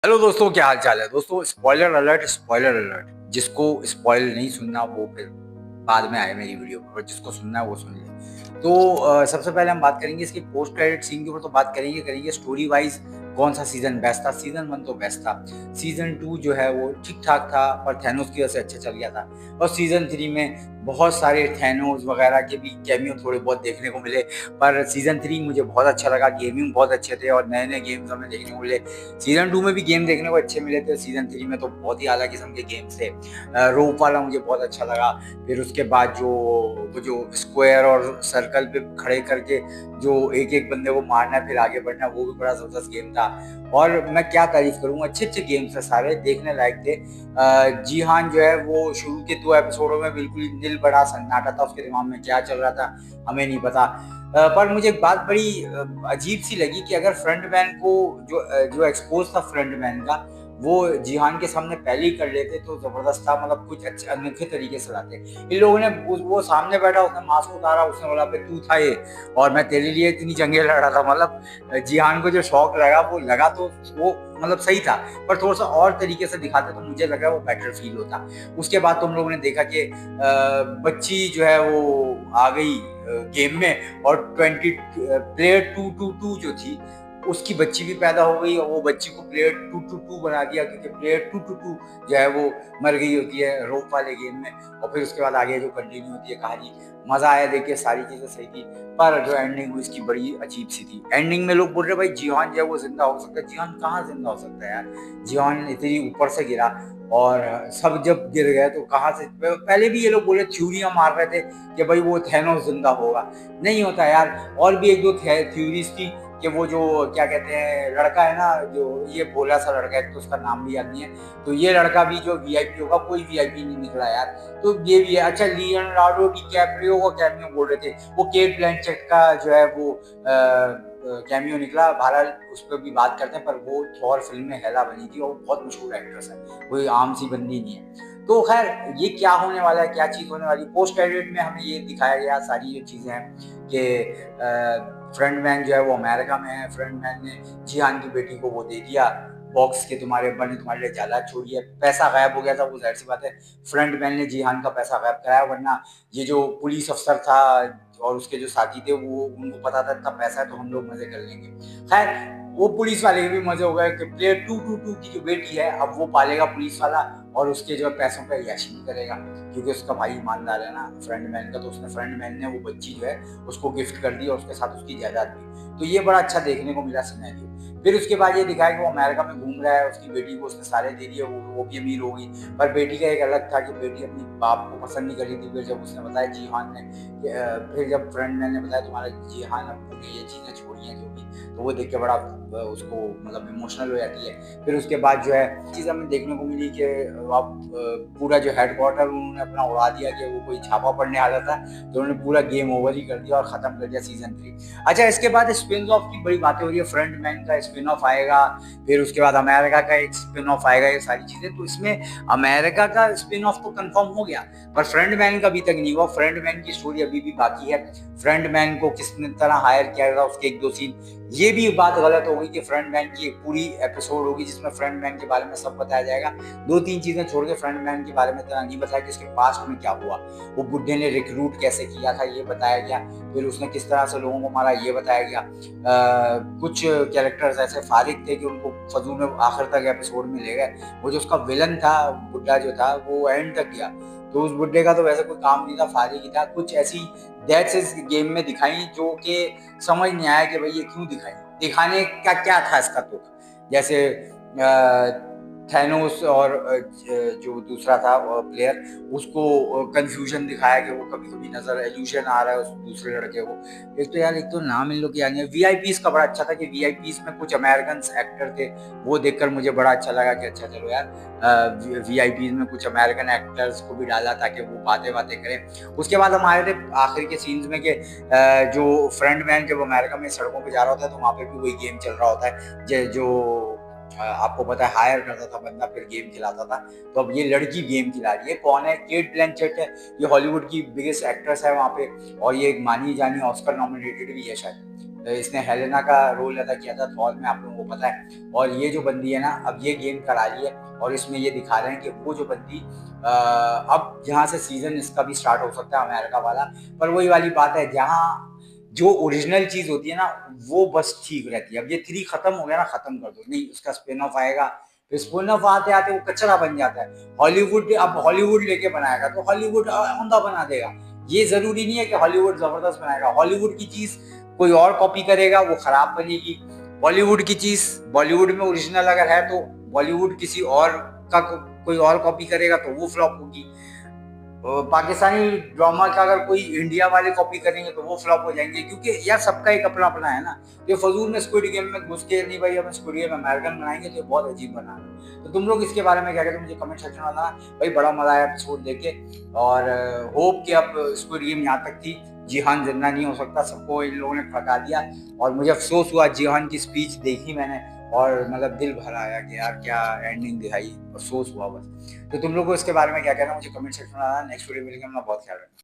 Hello दोस्तों, क्या हाल चाल है। दोस्तों, स्पॉइलर अलर्ट, स्पॉइलर अलर्ट। जिसको स्पॉइल नहीं सुनना वो फिर बाद में आए मेरी वीडियो पर, और जिसको सुनना है वो सुन ले। तो सबसे पहले हम बात करेंगे इसकी पोस्ट क्रेडिट सीन के ऊपर। तो बात करेंगे स्टोरी वाइज कौन सा सीजन बेस्ट था। सीजन 1 तो बेस्ट था। सीजन 2 जो है वो ठीक ठाक था, पर थैनोस की वजह से अच्छा चल गया था। और सीजन 3 में बहुत सारे थैनोस वगैरह के भी कैमियो थोड़े बहुत देखने को मिले। पर सीजन 3 मुझे बहुत अच्छा लगा। गेमिंग बहुत अच्छे थे और नए नए गेम्स हमें देखने को मिले। सीजन 2 में भी गेम देखने को अच्छे मिले थे। सीजन 3 में तो बहुत ही आला किस्म के गेम्स थे। रोप वाला मुझे बहुत अच्छा लगा। फिर उसके बाद जो स्क्वायर और सर्कल पे खड़े करके जो एक एक बंदे को मारना फिर आगे बढ़ना, वो भी बड़ा जबरदस्त गेम था। और मैं क्या तारीफ करूँ, अच्छे अच्छे गेम्स थे, सारे देखने लायक थे। जीहान जो है वो शुरू के 2 एपिसोडों में बिल्कुल ही नील बड़ा सन्नाटा था। उसके दिमाग में क्या चल रहा था हमें नहीं पता। पर मुझे एक बात बड़ी अजीब सी लगी कि अगर फ्रंटमैन को जो एक्सपोज था फ्रंटमैन का, वो जीहान के सामने पहले ही कर लेते तो जबरदस्त था। मतलब कुछ अच्छे अनोखे तरीके से लाते। इन लोगों ने वो सामने बैठा, उसने मास्क उतारा, उसने बोला पे तू था ये और मैं तेरे लिए इतनी जंगें लड़ रहा था। मतलब जीहान को जो शौक लगा वो लगा, तो वो मतलब सही था। पर थोड़ा सा और तरीके से दिखाते तो मुझे लगा वो बेटर फील होता। उसके बाद तुम लोगों ने देखा कि बच्ची जो है वो आ गई गेम में, और 20 प्लेयर 222 जो थी उसकी बच्ची भी पैदा हो गई, और वो बच्ची को प्लेयर 222 बना दिया, क्योंकि प्लेयर 222 जो है वो मर गई होती है रोप वाले गेम में। और फिर उसके बाद आगे जो कंटिन्यू होती है कहानी, मजा आया देख के, सारी चीजें सही थी। पर जो एंडिंग हुई इसकी बड़ी अजीब सी थी। एंडिंग में लोग बोल रहे भाई जीहान जो है वो जिंदा हो सकता है। जीहान कहाँ जिंदा हो सकता है यार। जीहान इतनी ऊपर से गिरा, और सब जब गिर गए तो कहाँ से। पहले भी ये लोग बोले, थ्योरियां मार रहे थे कि भाई वो थैनोस जिंदा होगा। नहीं होता यार। और भी एक दो थ्योरीज थी कि वो जो क्या कहते हैं लड़का है ना, जो ये भोला सा लड़का है, तो उसका नाम भी याद नहीं है, तो ये लड़का भी जो वीआईपी होगा, कोई वीआईपी नहीं निकला यार। तो ये भी है। अच्छा, लियोनार्डो डिकैप्रियो का कैमियो बोल रहे थे, वो केट ब्लैंचेट का जो है वो कैमियो निकला। बहरहाल उस पर भी बात करते हैं, पर वो थॉर फिल्म में हेला बनी थी और बहुत मशहूर एक्ट्रेस है, कोई आम सी बंदी नहीं है। तो खैर, ये क्या होने वाला है, क्या चीज होने वाली। पोस्ट क्रेडिट में हमें ये दिखाया गया सारी जो चीजें हैं कि फ्रंटमैन जो है वो अमेरिका में है। फ्रंटमैन ने जीहान की बेटी को वो दे दिया बॉक्स के, तुम्हारे अब्बा ने तुम्हारे लिए जाला छोड़ी है। पैसा गायब हो गया था, वो जाहिर सी बात है फ्रंटमैन ने जीहान का पैसा गायब कराया, वरना ये जो पुलिस अफसर था और उसके जो साथी थे वो उनको पता था इतना पैसा है तो हम लोग मजे कर लेंगे। खैर, वो पुलिस वाले के भी मजे हो गए कि प्लेयर 222 की जो बेटी है अब वो पालेगा पुलिस वाला, और उसके जो पैसों पे याशी भी करेगा, क्योंकि उसका भाई ईमानदार है ना फ्रंटमैन का। तो उसने फ्रंटमैन ने वो बच्ची जो है उसको गिफ्ट कर दी, और उसके साथ उसकी जायदाद भी। तो ये बड़ा अच्छा देखने को मिला सिनेरियो। फिर उसके बाद ये दिखाया कि वो अमेरिका में घूम रहा है, उसकी बेटी को उसने सारे दे दिए, वो भी अमीर हो गई। पर बेटी का एक अलग था कि बेटी अपनी बाप को पसंद नहीं करी थी। फिर जब उसने बताया जीहान ने, फिर जब फ्रंटमैन ने बताया तुम्हारा जीहान अब्बू ने ये चीज़ें छोड़ी हैं जो भी, तो वो देख के बड़ा उसको मतलब इमोशनल हो जाती है। फिर उसके बाद जो है चीज़ हमें देखने को मिली कि अब पूरा जो हेडक्वार्टर उन्होंने अपना उड़ा दिया कि वो कोई छापा पड़ने आ था, तो उन्होंने पूरा गेम ओवर ही कर दिया और ख़त्म कर दिया सीजन 3। अच्छा, इसके बाद स्पिन ऑफ की बड़ी बातें हो रही है। फ्रंटमैन का स्पिन ऑफ आएगा, फिर उसके बाद अमेरिका का एक स्पिन ऑफ आएगा, ये सारी चीज़ें। तो इसमें अमेरिका का स्पिन ऑफ तो कंफर्म हो गया, पर फ्रंटमैन का अभी तक नहीं हुआ। फ्रंटमैन की स्टोरी अभी भी बाकी है। फ्रंटमैन को किस तरह हायर किया था, उसके एक दो सीन। ये भी बात गलत हो गई कि फ्रंटमैन की एक पूरी एपिसोड होगी जिसमें फ्रंटमैन के बारे में सब बताया जाएगा। 2-3 चीजें छोड़ के फ्रंटमैन के बारे में इतना नहीं बताया कि उसके पास्ट में क्या हुआ, वो बुड्ढे ने रिक्रूट कैसे किया था ये बताया गया, फिर उसने किस तरह से लोगों को मारा ये बताया गया। कुछ कैरेक्टर्स ऐसे फारिग थे कि उनको फजूल में आखिर तक एपिसोड में ले गए। वो जो उसका विलन था बुड्ढा जो था वो एंड तक गया, तो उस बुड्ढे का तो वैसे कोई काम नहीं था, फारिग ही था। कुछ ऐसी डेथ्स इस गेम में दिखाई जो कि समझ नहीं आया कि भाई ये क्यों दिखाई, दिखाने का क्या था इसका तुक। जैसे थैनोस और जो दूसरा था प्लेयर, उसको कंफ्यूजन दिखाया कि वो कभी कभी नजर एल्यूशन आ रहा है उस दूसरे लड़के को। एक तो यार, एक तो नाम इन लोग की यानी वीआईपीस का बड़ा अच्छा था कि वीआईपीस में कुछ अमेरिकन एक्टर थे, वो देखकर मुझे बड़ा अच्छा लगा कि अच्छा चलो यार वीआईपीस में कुछ अमेरिकन एक्टर्स को भी डाला ताकि वो बातें बातें करें। उसके बाद हम आए थे आखिर के सीन्स में कि जो फ्रंटमैन जब अमेरिका में सड़कों पे जा रहा होता है तो वहाँ पे भी वही गेम चल रहा होता है जो आपको पता है हायर करता था बंदा फिर गेम खिलाता था। तो अब ये लड़की गेम खिला रही है। कौन है? केट ब्लैंचेट है, ये हॉलीवुड की बिगेस्ट एक्ट्रेस है वहाँ पे, और ये एक मानी जानी ऑस्कर नॉमिनेटेड भी है शायद। इसने हेलेना का रोल अदा किया था थॉर में, आप लोगों को पता है। और ये जो बंदी है ना, अब ये गेम करा रही है और इसमें ये दिखा रहे हैं कि वो जो बंदी अब यहाँ से सीजन इसका भी स्टार्ट हो सकता है अमेरिका वाला। पर वही वाली बात है, जहाँ जो ओरिजिनल चीज होती है ना वो बस ठीक रहती है। अब ये 3 खत्म हो गया ना, खत्म कर दो, नहीं उसका स्पिन ऑफ आएगा, फिर स्पिन ऑफ आते आते वो कचरा बन जाता है। हॉलीवुड अब हॉलीवुड लेके बनाएगा तो हॉलीवुड औंधा बना देगा। ये जरूरी नहीं है कि हॉलीवुड जबरदस्त बनाएगा, हॉलीवुड की चीज कोई और कॉपी करेगा वो खराब बनेगी। बॉलीवुड की चीज बॉलीवुड में ओरिजिनल अगर है तो बॉलीवुड किसी और का कोई और कॉपी करेगा तो वो फ्लॉप होगी। पाकिस्तानी ड्रामा का अगर कोई इंडिया वाले कॉपी करेंगे तो वो फ्लॉप हो जाएंगे, क्योंकि यार सबका एक अपना अपना है ना। ये फजूल में स्क्विड गेम में घुस के नहीं भाई हम स्क्विड गेम अमेरिकन बनाएंगे तो ये बहुत अजीब बना है। तो तुम लोग इसके बारे में क्या कहते हो मुझे कमेंट सेक्शन में बताना भाई। बड़ा मजा आया एपिसोड देख के, और होप कि अब स्क्विड गेम यहाँ तक थी। जीहान जिंदा नहीं हो सकता, सबको इन लोगों ने भगा दिया। और मुझे अफसोस हुआ, जीहान की स्पीच देखी मैंने और मतलब दिल भर आया कि यार क्या एंडिंग दिखाई, अफसोस हुआ बस। तो तुम लोग को इसके बारे में क्या कहना है मुझे कमेंट सेक्शन में बताना। नेक्स्ट वीडियो मिलेंगे, अपना बहुत ख्याल रखना।